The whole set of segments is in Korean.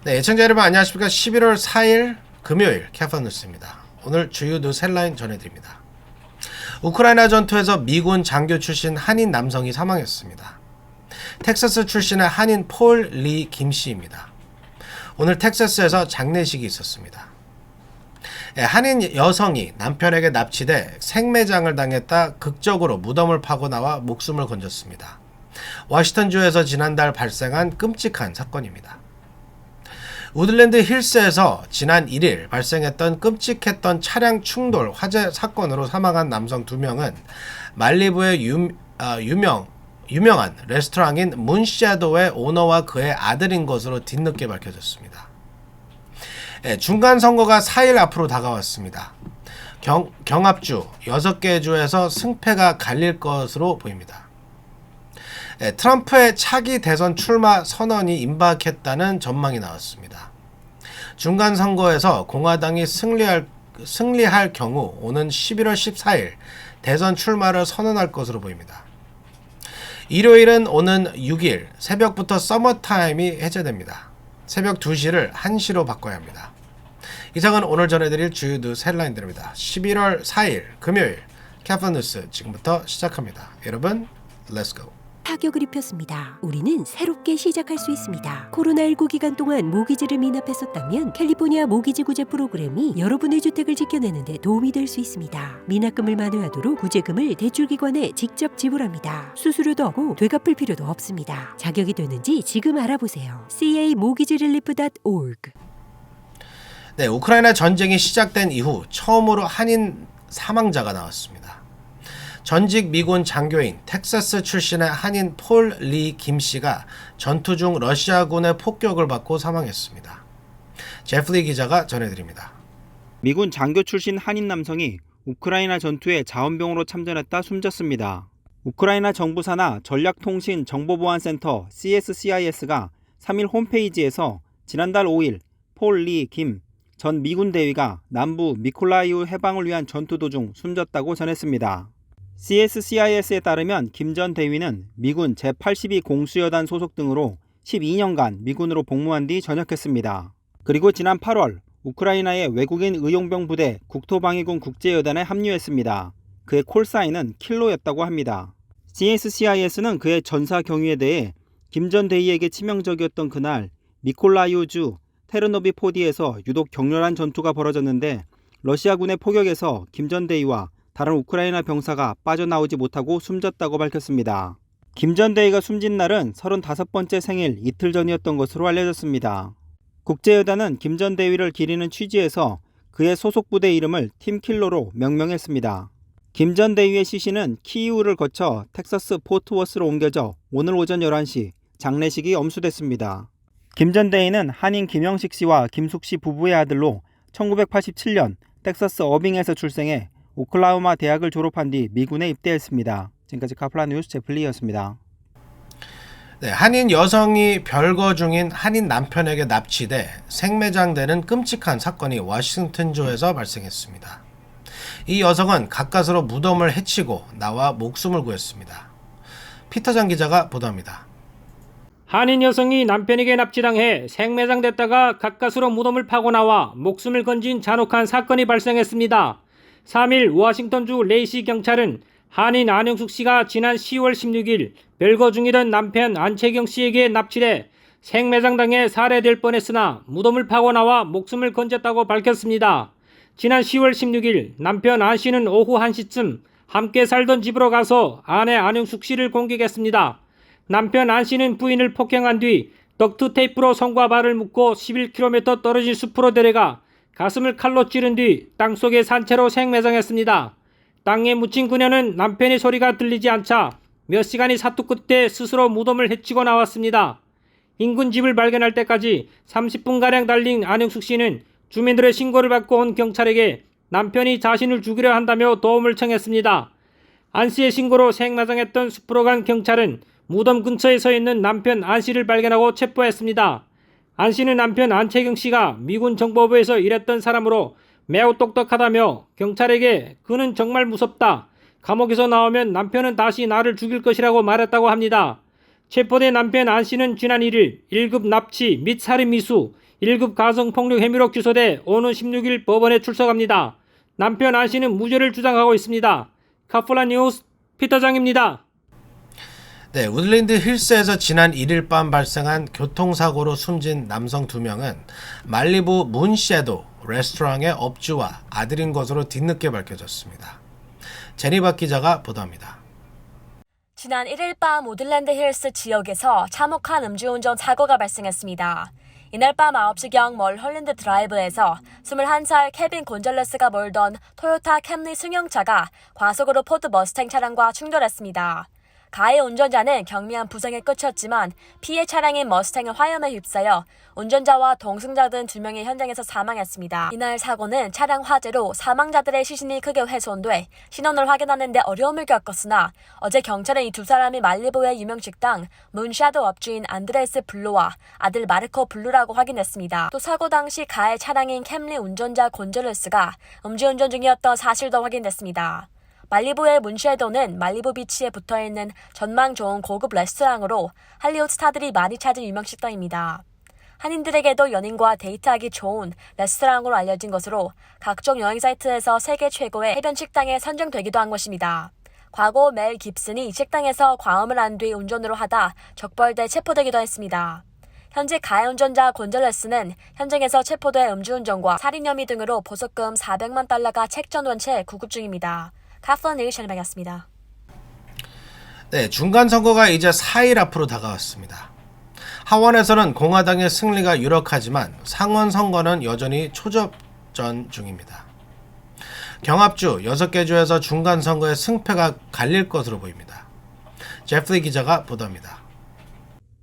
네, 애청자 여러분 안녕하십니까. 11월 4일 금요일 캐퍼뉴스입니다. 오늘 주요 뉴스 헬라인 전해드립니다. 우크라이나 전투에서 미군 장교 출신 한인 남성이 사망했습니다. 텍사스 출신의 한인 폴 리 김 씨입니다. 오늘 텍사스에서 장례식이 있었습니다. 한인 여성이 남편에게 납치돼 생매장을 당했다 극적으로 무덤을 파고 나와 목숨을 건졌습니다. 워싱턴주에서 지난달 발생한 끔찍한 사건입니다. 우들랜드 힐스에서 지난 1일 발생했던 끔찍했던 차량 충돌 화재 사건으로 사망한 남성 2명은 말리부의 유명한 레스토랑인 문샤도의 오너와 그의 아들인 것으로 뒤늦게 밝혀졌습니다. 중간 선거가 4일 앞으로 다가왔습니다. 경합주 6개 주에서 승패가 갈릴 것으로 보입니다. 트럼프의 차기 대선 출마 선언이 임박했다는 전망이 나왔습니다. 중간 선거에서 공화당이 승리할 경우 오는 11월 14일 대선 출마를 선언할 것으로 보입니다. 일요일은 오는 6일 새벽부터 서머타임이 해제됩니다. 새벽 2시를 1시로 바꿔야 합니다. 이상은 오늘 전해드릴 주요 뉴스 헬라인들입니다. 11월 4일 금요일 캐퍼뉴스 지금부터 시작합니다. 여러분, 렛츠고! 타격을 입혔습니다. 우리는 새롭게 시작할 수 있습니다. 코로나19 기간 동안 모기지를 미납했었다면 캘리포니아 모기지 구제 프로그램이 여러분의 주택을 지켜내는 데 도움이 될 수 있습니다. 미납금을 만회하도록 구제금을 대출기관에 직접 지불합니다. 수수료도 없고 되갚을 필요도 없습니다. 자격이 되는지 지금 알아보세요. camogigerelief.org. 네, 우크라이나 전쟁이 시작된 이후 처음으로 한인 사망자가 나왔습니다. 전직 미군 장교인 텍사스 출신의 한인 폴 리 김 씨가 전투 중 러시아군의 폭격을 받고 사망했습니다. 제프리 기자가 전해드립니다. 미군 장교 출신 한인 남성이 우크라이나 전투에 자원병으로 참전했다 숨졌습니다. 우크라이나 정부 산하 전략통신-정보보안센터 CSCIS가 3일 홈페이지에서 지난달 5일 폴 리 김 전 미군 대위가 남부 미콜라이우 해방을 위한 전투 도중 숨졌다고 전했습니다. CSCIS에 따르면 김 전 대위는 미군 제82 공수여단 소속 등으로 12년간 미군으로 복무한 뒤 전역했습니다. 그리고 지난 8월 우크라이나의 외국인 의용병 부대 국토방위군 국제여단에 합류했습니다. 그의 콜사인은 킬로였다고 합니다. CSCIS는 그의 전사 경위에 대해 김 전 대위에게 치명적이었던 그날 미콜라이우주 테르노비 포디에서 유독 격렬한 전투가 벌어졌는데 러시아군의 포격에서 김 전 대위와 다른 우크라이나 병사가 빠져나오지 못하고 숨졌다고 밝혔습니다. 김 전 대위가 숨진 날은 35번째 생일 이틀 전이었던 것으로 알려졌습니다. 국제여단은 김 전 대위를 기리는 취지에서 그의 소속 부대 이름을 팀킬러로 명명했습니다. 김 전 대위의 시신은 키이우를 거쳐 텍사스 포트워스로 옮겨져 오늘 오전 11시 장례식이 엄수됐습니다. 김 전 대위는 한인 김영식 씨와 김숙 씨 부부의 아들로 1987년 텍사스 어빙에서 출생해 오클라호마 대학을 졸업한 뒤 미군에 입대했습니다. 지금까지 카플라 뉴스 제플리였습니다. 네, 한인 여성이 별거 중인 한인 남편에게 납치돼 생매장되는 끔찍한 사건이 워싱턴주에서 발생했습니다. 이 여성은 가까스로 무덤을 해치고 나와 목숨을 구했습니다. 피터장 기자가 보도합니다. 한인 여성이 남편에게 납치당해 생매장됐다가 가까스로 무덤을 파고 나와 목숨을 건진 잔혹한 사건이 발생했습니다. 3일 워싱턴주 레이시 경찰은 한인 안영숙 씨가 지난 10월 16일 별거 중이던 남편 안채경 씨에게 납치돼 생매장당해 살해될 뻔했으나 무덤을 파고 나와 목숨을 건졌다고 밝혔습니다. 지난 10월 16일 남편 안 씨는 오후 1시쯤 함께 살던 집으로 가서 아내 안영숙 씨를 공격했습니다. 남편 안 씨는 부인을 폭행한 뒤 덕트 테이프로 손과 발을 묶고 11km 떨어진 숲으로 데려가 가슴을 칼로 찌른 뒤 땅속에 산채로 생매장했습니다. 땅에 묻힌 그녀는 남편의 소리가 들리지 않자 몇 시간이 사투 끝에 스스로 무덤을 해치고 나왔습니다. 인근 집을 발견할 때까지 30분가량 달린 안영숙 씨는 주민들의 신고를 받고 온 경찰에게 남편이 자신을 죽이려 한다며 도움을 청했습니다. 안 씨의 신고로 생매장했던 숲으로 간 경찰은 무덤 근처에 서 있는 남편 안 씨를 발견하고 체포했습니다. 안 씨는 남편 안채경 씨가 미군 정보부에서 일했던 사람으로 매우 똑똑하다며 경찰에게 그는 정말 무섭다. 감옥에서 나오면 남편은 다시 나를 죽일 것이라고 말했다고 합니다. 체포된 남편 안 씨는 지난 1일 1급 납치 및 살인 미수, 1급 가성폭력 혐의로 기소돼 오는 16일 법원에 출석합니다. 남편 안 씨는 무죄를 주장하고 있습니다. 카플라 뉴스 피터장입니다. 네, 우들랜드 힐스에서 지난 1일 밤 발생한 교통사고로 숨진 남성 2명은 말리부 문섀도우 레스토랑의 업주와 아들인 것으로 뒤늦게 밝혀졌습니다. 제니박 기자가 보도합니다. 지난 1일 밤 우들랜드 힐스 지역에서 참혹한 음주운전 사고가 발생했습니다. 이날 밤 9시경 멀홀랜드 드라이브에서 21살 케빈 곤잘레스가 몰던 토요타 캠리 승용차가 과속으로 포드 머스탱 차량과 충돌했습니다. 가해 운전자는 경미한 부상에 끝이었지만 피해 차량인 머스탱은 화염에 휩싸여 운전자와 동승자 등 2명이 현장에서 사망했습니다. 이날 사고는 차량 화재로 사망자들의 시신이 크게 훼손돼 신원을 확인하는 데 어려움을 겪었으나 어제 경찰은 이 2사람이 말리부의 유명 식당 문섀도우 업주인 안드레스 블루와 아들 마르코 블루라고 확인했습니다. 또 사고 당시 가해 차량인 캠리 운전자 곤잘레스가 음주운전 중이었던 사실도 확인됐습니다. 말리부의 문섀도우는 말리부 비치에 붙어있는 전망 좋은 고급 레스토랑으로 할리우드 스타들이 많이 찾은 유명 식당입니다. 한인들에게도 연인과 데이트하기 좋은 레스토랑으로 알려진 것으로 각종 여행 사이트에서 세계 최고의 해변 식당에 선정되기도 한 것입니다. 과거 멜 깁슨이 이 식당에서 과음을 한 뒤 운전으로 하다 적발돼 체포되기도 했습니다. 현재 가해 운전자 곤잘레스는 현장에서 체포돼 음주운전과 살인 혐의 등으로 보석금 400만 달러가 책정된 채 구급 중입니다. 카플라 뉴스 전해드리겠습니다. 네, 중간선거가 이제 4일 앞으로 다가왔습니다. 하원에서는 공화당의 승리가 유력하지만 상원 선거는 여전히 초접전 중입니다. 경합주 6개 주에서 중간선거의 승패가 갈릴 것으로 보입니다. 제프리 기자가 보도합니다.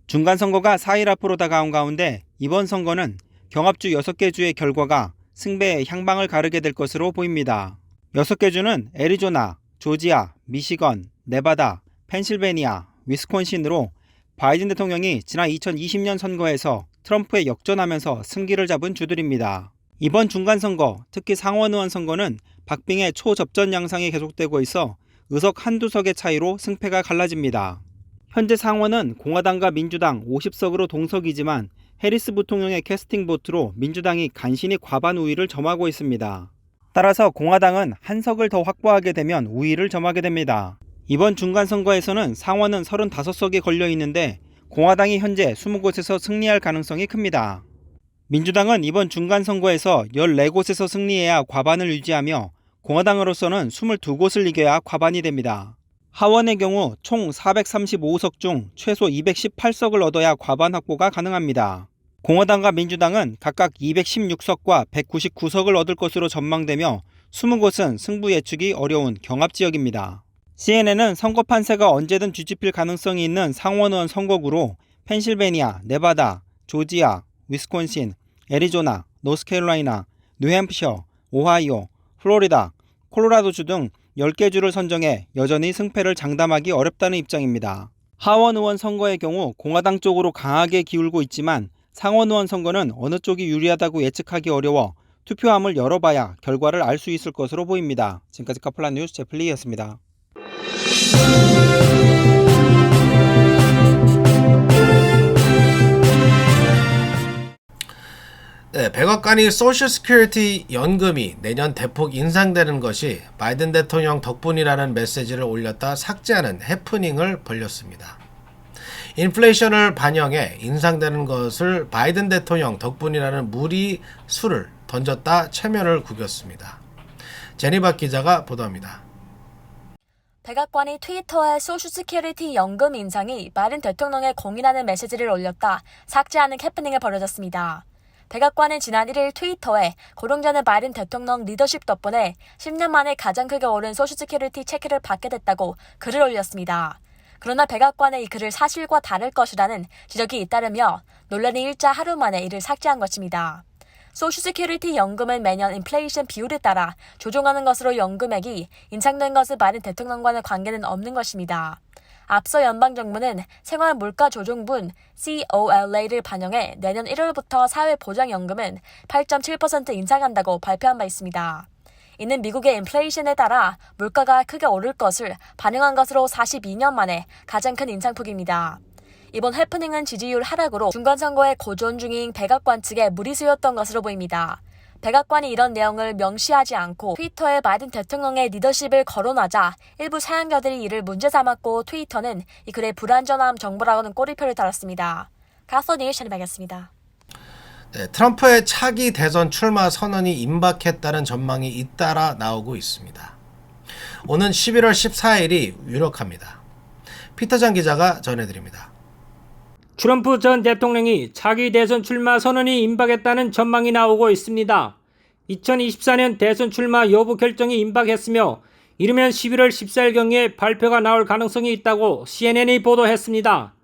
중간선거가 4일 앞으로 다가온 가운데 이번 선거는 경합주 6개 주의 결과가 승배의 향방을 가르게 될 것으로 보입니다. 6개 주는 애리조나, 조지아, 미시건, 네바다, 펜실베니아, 위스콘신으로 바이든 대통령이 지난 2020년 선거에서 트럼프에 역전하면서 승기를 잡은 주들입니다. 이번 중간선거, 특히 상원의원 선거는 박빙의 초접전 양상이 계속되고 있어 의석 한두 석의 차이로 승패가 갈라집니다. 현재 상원은 공화당과 민주당 50석으로 동석이지만 해리스 부통령의 캐스팅 보트로 민주당이 간신히 과반 우위를 점하고 있습니다. 따라서 공화당은 한 석을 더 확보하게 되면 우위를 점하게 됩니다. 이번 중간선거에서는 상원은 35석이 걸려 있는데 공화당이 현재 20곳에서 승리할 가능성이 큽니다. 민주당은 이번 중간선거에서 14곳에서 승리해야 과반을 유지하며 공화당으로서는 22곳을 이겨야 과반이 됩니다. 하원의 경우 총 435석 중 최소 218석을 얻어야 과반 확보가 가능합니다. 공화당과 민주당은 각각 216석과 199석을 얻을 것으로 전망되며 20곳은 승부 예측이 어려운 경합지역입니다. CNN은 선거 판세가 언제든 뒤집힐 가능성이 있는 상원의원 선거구로 펜실베니아, 네바다, 조지아, 위스콘신, 애리조나, 노스캐롤라이나, 뉴햄프셔, 오하이오, 플로리다, 콜로라도주 등 10개 주를 선정해 여전히 승패를 장담하기 어렵다는 입장입니다. 하원의원 선거의 경우 공화당 쪽으로 강하게 기울고 있지만 상원의원 선거는 어느 쪽이 유리하다고 예측하기 어려워 투표함을 열어봐야 결과를 알 수 있을 것으로 보입니다. 지금까지 카플라 뉴스 제플리였습니다. 네, 백악관이 소셜 시큐리티 연금이 내년 대폭 인상되는 것이 바이든 대통령 덕분이라는 메시지를 올렸다 삭제하는 해프닝을 벌였습니다. 인플레이션을 반영해 인상되는 것을 바이든 대통령 덕분이라는 무리수를 던졌다 체면을 구겼습니다. 제니박 기자가 보도합니다. 백악관이 트위터에 소셜시큐리티 연금 인상이 바이든 대통령에 공인하는 메시지를 올렸다 삭제하는 해프닝을 벌여졌습니다. 백악관은 지난 1일 트위터에 고령자는 바이든 대통령 리더십 덕분에 10년 만에 가장 크게 오른 소셜시큐리티 체크를 받게 됐다고 글을 올렸습니다. 그러나 백악관의 이 글을 사실과 다를 것이라는 지적이 잇따르며 논란이 일자 하루 만에 이를 삭제한 것입니다. 소셜시큐리티 연금은 매년 인플레이션 비율에 따라 조정하는 것으로 연금액이 인상된 것은 바이든 대통령과는 관계는 없는 것입니다. 앞서 연방정부는 생활물가조정분 COLA를 반영해 내년 1월부터 사회보장연금은 8.7% 인상한다고 발표한 바 있습니다. 이는 미국의 인플레이션에 따라 물가가 크게 오를 것을 반영한 것으로 42년 만에 가장 큰 인상폭입니다. 이번 해프닝은 지지율 하락으로 중간선거에 고전 중인 백악관 측의 무리수였던 것으로 보입니다. 백악관이 이런 내용을 명시하지 않고 트위터에 바이든 대통령의 리더십을 거론하자 일부 사용자들이 이를 문제 삼았고 트위터는 이 글의 불완전함 정보라고는 꼬리표를 달았습니다. 가서니의 션이겠습니다. 네, 트럼프의 차기 대선 출마 선언이 임박했다는 전망이 잇따라 나오고 있습니다. 오는 11월 14일이 유력합니다. 피터장 기자가 전해드립니다. 트럼프 전 대통령이 차기 대선 출마 선언이 임박했다는 전망이 나오고 있습니다. 2024년 대선 출마 여부 결정이 임박했으며 이르면 11월 14일경에 발표가 나올 가능성이 있다고 CNN이 보도했습니다.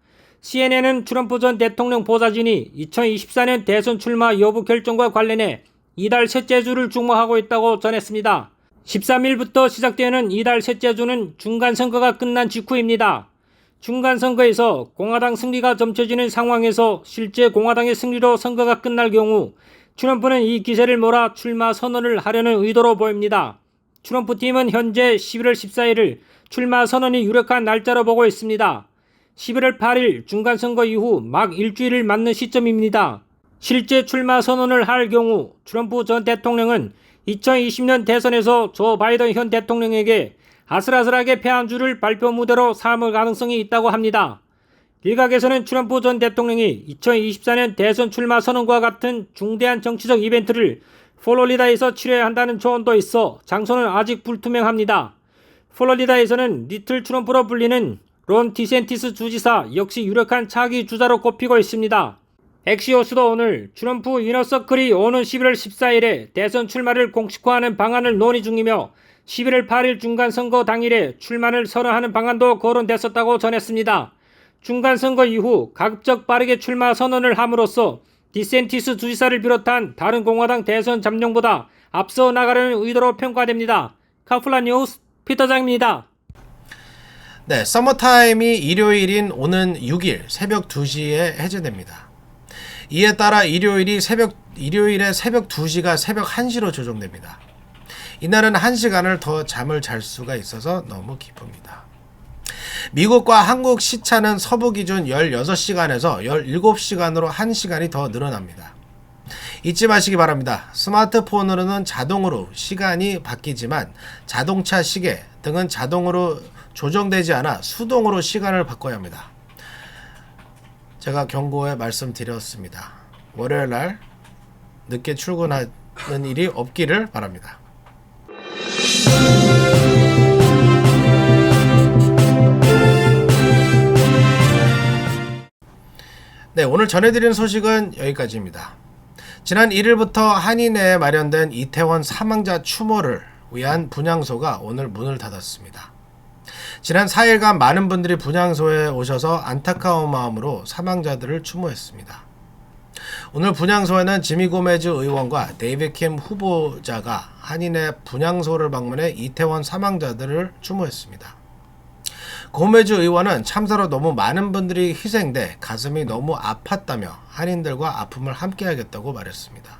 CNN은 트럼프 전 대통령 보좌진이 2024년 대선 출마 여부 결정과 관련해 이달 셋째 주를 주목하고 있다고 전했습니다. 13일부터 시작되는 이달 셋째 주는 중간선거가 끝난 직후입니다. 중간선거에서 공화당 승리가 점쳐지는 상황에서 실제 공화당의 승리로 선거가 끝날 경우 트럼프는 이 기세를 몰아 출마 선언을 하려는 의도로 보입니다. 트럼프 팀은 현재 11월 14일을 출마 선언이 유력한 날짜로 보고 있습니다. 11월 8일 중간선거 이후 막 일주일을 맞는 시점입니다. 실제 출마 선언을 할 경우 트럼프 전 대통령은 2020년 대선에서 조 바이든 현 대통령에게 아슬아슬하게 패한 줄을 발표 무대로 삼을 가능성이 있다고 합니다. 일각에서는 트럼프 전 대통령이 2024년 대선 출마 선언과 같은 중대한 정치적 이벤트를 플로리다에서 치러야 한다는 조언도 있어 장소는 아직 불투명합니다. 플로리다에서는 리틀 트럼프로 불리는 론 디센티스 주지사 역시 유력한 차기 주자로 꼽히고 있습니다. 엑시오스도 오늘 트럼프 이너서클이 오는 11월 14일에 대선 출마를 공식화하는 방안을 논의 중이며 11월 8일 중간선거 당일에 출마를 선언하는 방안도 거론됐었다고 전했습니다. 중간선거 이후 가급적 빠르게 출마 선언을 함으로써 디센티스 주지사를 비롯한 다른 공화당 대선 잠룡보다 앞서 나가려는 의도로 평가됩니다. 카플라 뉴스 피터장입니다. 네, 서머타임이 일요일인 오는 6일 새벽 2시에 해제됩니다. 이에 따라 일요일의 새벽 2시가 새벽 1시로 조정됩니다. 이날은 1시간을 더 잠을 잘 수가 있어서 너무 기쁩니다. 미국과 한국 시차는 서부 기준 16시간에서 17시간으로 1시간이 더 늘어납니다. 잊지 마시기 바랍니다. 스마트폰으로는 자동으로 시간이 바뀌지만 자동차 시계 등은 자동으로 조정되지 않아 수동으로 시간을 바꿔야 합니다. 제가 경고에 말씀드렸습니다. 월요일날 늦게 출근하는 일이 없기를 바랍니다. 네, 오늘 전해드리는 소식은 여기까지입니다. 지난 1일부터 한인회에 마련된 이태원 사망자 추모를 위한 분향소가 오늘 문을 닫았습니다. 지난 4일간 많은 분들이 분향소에 오셔서 안타까운 마음으로 사망자들을 추모했습니다. 오늘 분향소에는 지미 고메즈 의원과 데이비드 킴 후보자가 한인회 분향소를 방문해 이태원 사망자들을 추모했습니다. 고메즈 의원은 참사로 너무 많은 분들이 희생돼 가슴이 너무 아팠다며 한인들과 아픔을 함께하겠다고 말했습니다.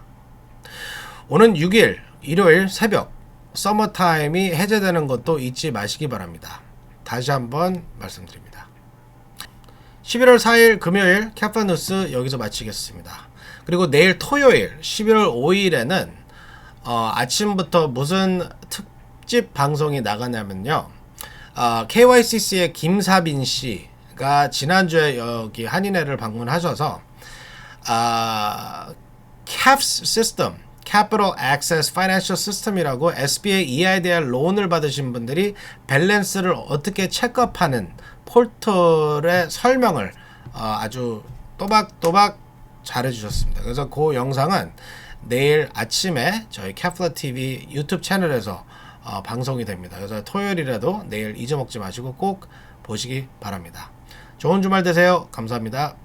오는 6일 일요일 새벽 서머타임이 해제되는 것도 잊지 마시기 바랍니다. 다시 한번 말씀드립니다. 11월 4일 금요일 캐파뉴스 여기서 마치겠습니다. 그리고 내일 토요일 11월 5일에는 아침부터 무슨 특집 방송이 나가냐면요. KYCC의 김사빈 씨가 지난주에 여기 한인회를 방문하셔서 CAFS 시스템, Capital Access Financial System이라고 SBA EIDL 론을 받으신 분들이 밸런스를 어떻게 체크업하는 포털의 설명을 아주 또박또박 잘해주셨습니다. 그래서 그 영상은 내일 아침에 저희 캐플러 TV 유튜브 채널에서 방송이 됩니다. 그래서 토요일이라도 내일 잊어먹지 마시고 꼭 보시기 바랍니다. 좋은 주말 되세요. 감사합니다.